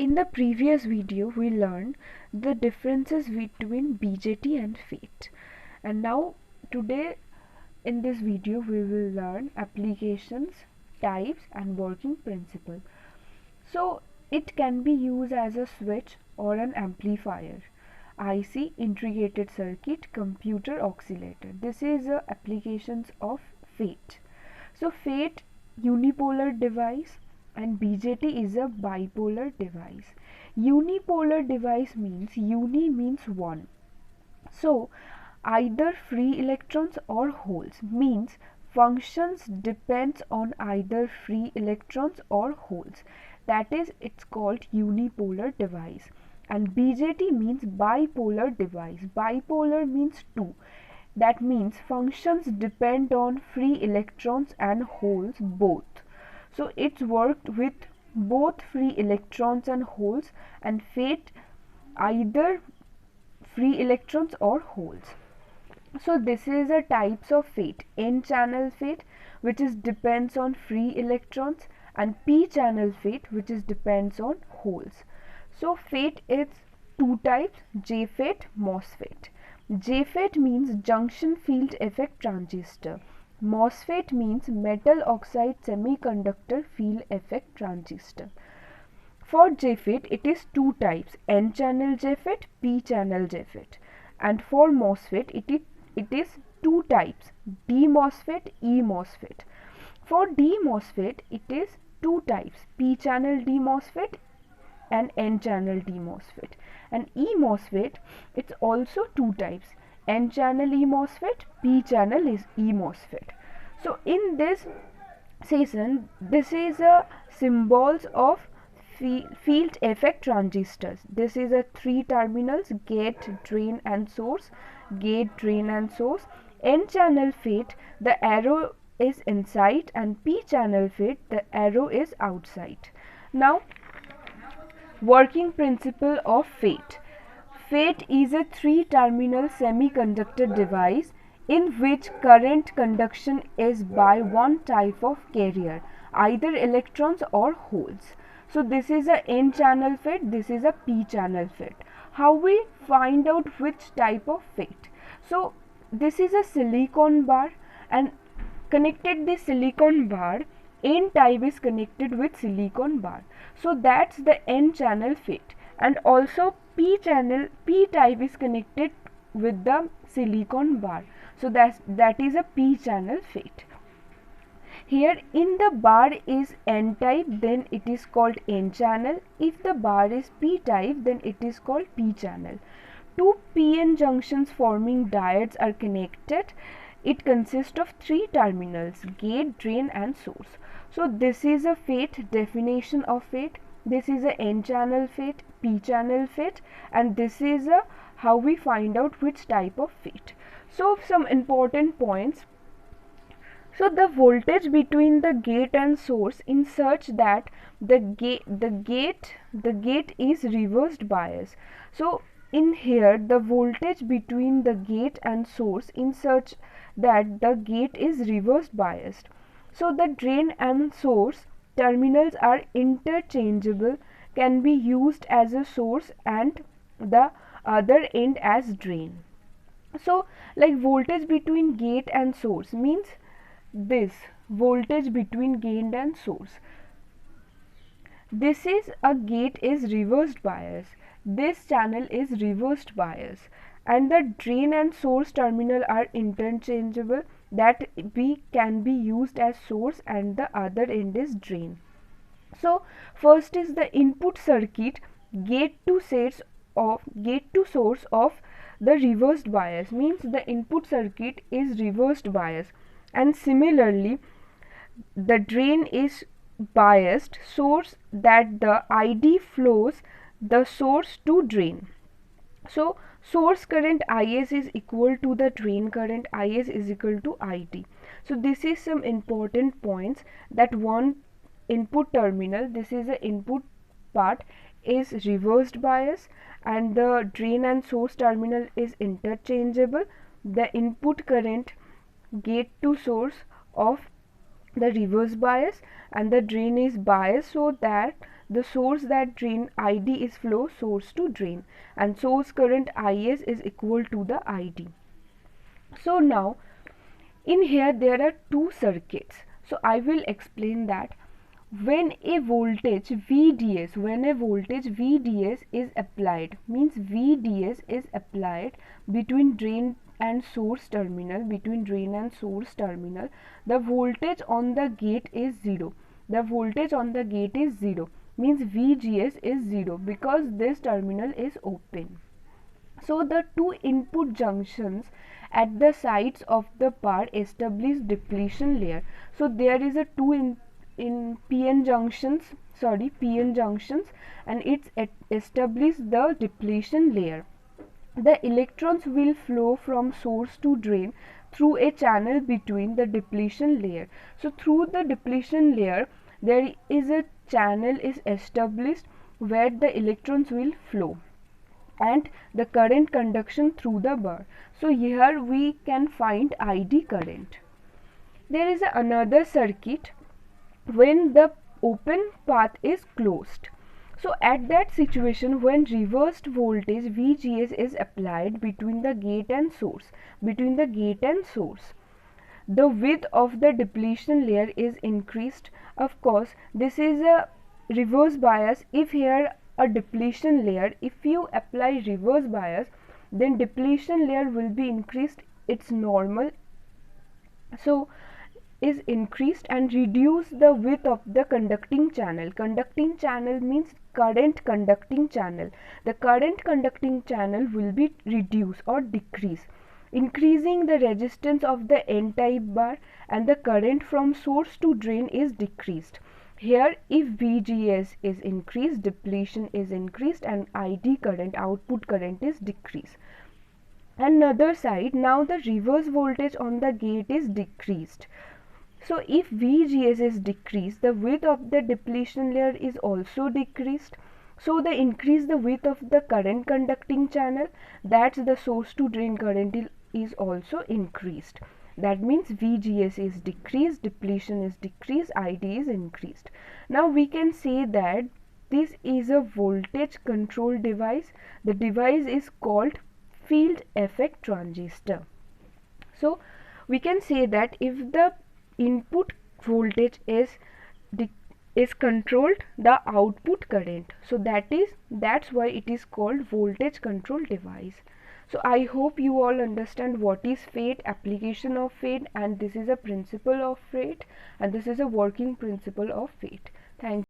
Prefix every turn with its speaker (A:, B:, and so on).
A: In the previous video, we learned the differences between BJT and FET. And now, today in this video, we will learn applications, types and working principle. So, it can be used as a switch or an amplifier. IC, integrated circuit, computer oscillator. This is applications of FET. So, FET unipolar device and BJT is a bipolar device. Unipolar device means uni means one. So either free electrons or holes means functions depends on either free electrons or holes. That is, it's called unipolar device. And BJT means bipolar device. Bipolar means two. That means functions depend on free electrons and holes both. So it's worked with both free electrons and holes, and FET either free electrons or holes. So this is a types of FET: N channel FET, which is depends on free electrons, and P channel FET, which is depends on holes. So FET is two types: JFET, MOSFET. JFET means junction field effect transistor. MOSFET means metal oxide semiconductor field effect transistor. For JFET, it is two types: N channel JFET, P channel JFET. And for MOSFET, it is two types: D MOSFET, E MOSFET. For D MOSFET, it is two types: P channel D MOSFET and N channel D MOSFET. And E MOSFET, it's also two types: N channel E MOSFET, P channel is E MOSFET. So in this session, this is a symbols of field effect transistors. This is a three terminals: gate, drain and source. Gate, drain and source. N channel FET, the arrow is inside, and P channel FET, the arrow is outside. Now, working principle of FET. FET is a three-terminal semiconductor device in which current conduction is by one type of carrier, either electrons or holes. So this is a N channel FET, this is a P channel FET. How we find out which type of FET? So this is a silicon bar, and connected the silicon bar, N type is connected with silicon bar. So that's the N channel FET. And also P type is connected with the silicon bar. So that is a P channel FET. Here in the bar is N type, then it is called N channel. If the bar is P type, then it is called P channel. Two PN junctions forming diodes are connected. It consists of three terminals: gate, drain and source. So this is a FET, definition of FET. This is a N channel FET, P channel FET, and this is a how we find out which type of FET. So some important points. So the voltage between the gate and source in such that the gate is reversed bias. So in here the voltage between the gate and source in such that the gate is reverse biased. So the drain and source terminals are interchangeable, can be used as a source and the other end as drain. So like voltage between gate and source means this voltage between gate and source. This is a gate is reversed bias. This channel is reversed bias, and the drain and source terminal are interchangeable, that we can be used as source and the other end is drain. So first is the input circuit, gate to source of the reversed bias, means the input circuit is reversed bias, and similarly the drain is biased source, that the ID flows the source to drain. So source current Is is equal to the drain current Is is equal to ID. So this is some important points, that one input terminal, this is the input part, is reversed bias, and the drain and source terminal is interchangeable. The input current gate to source of the reverse bias, and the drain is biased so that the source that drain ID is flow source to drain, and source current IS is equal to the ID. So now in here there are two circuits, so I will explain that. When a voltage VDS is applied, means VDS is applied between drain and source terminal, the voltage on the gate is 0. Means VGS is 0 because this terminal is open. So the two input junctions at the sides of the bar establish depletion layer. So there is a two in PN junctions, and it's establish the depletion layer. The electrons will flow from source to drain through a channel between the depletion layer. So through the depletion layer there is a channel is established where the electrons will flow, and the current conduction through the bar. So here we can find ID current. There is another circuit when the open path is closed. So at that situation, when reversed voltage VGS is applied between the gate and source, the width of the depletion layer is increased. Of course, this is a reverse bias. If here a depletion layer, if you apply reverse bias, then depletion layer will be increased, it's normal, so is increased, and reduce the width of the conducting channel. Conducting channel means current conducting channel. The current conducting channel will be reduced or decrease, increasing the resistance of the N-type bar, and the current from source to drain is decreased. Here if VGS is increased, depletion is increased, and ID current, output current, is decreased. Another side, now the reverse voltage on the gate is decreased. So if VGS is decreased, the width of the depletion layer is also decreased. So they increase the width of the current conducting channel, that's the source to drain current is also increased. That means VGS is decreased, depletion is decreased, ID is increased. Now we can say that this is a voltage control device. The device is called field effect transistor. So we can say that if the input voltage is controlled, the output current, so that's why it is called voltage control device. So I hope you all understand what is FET, application of FET, and this is a principle of FET, and this is a working principle of FET. Thank you.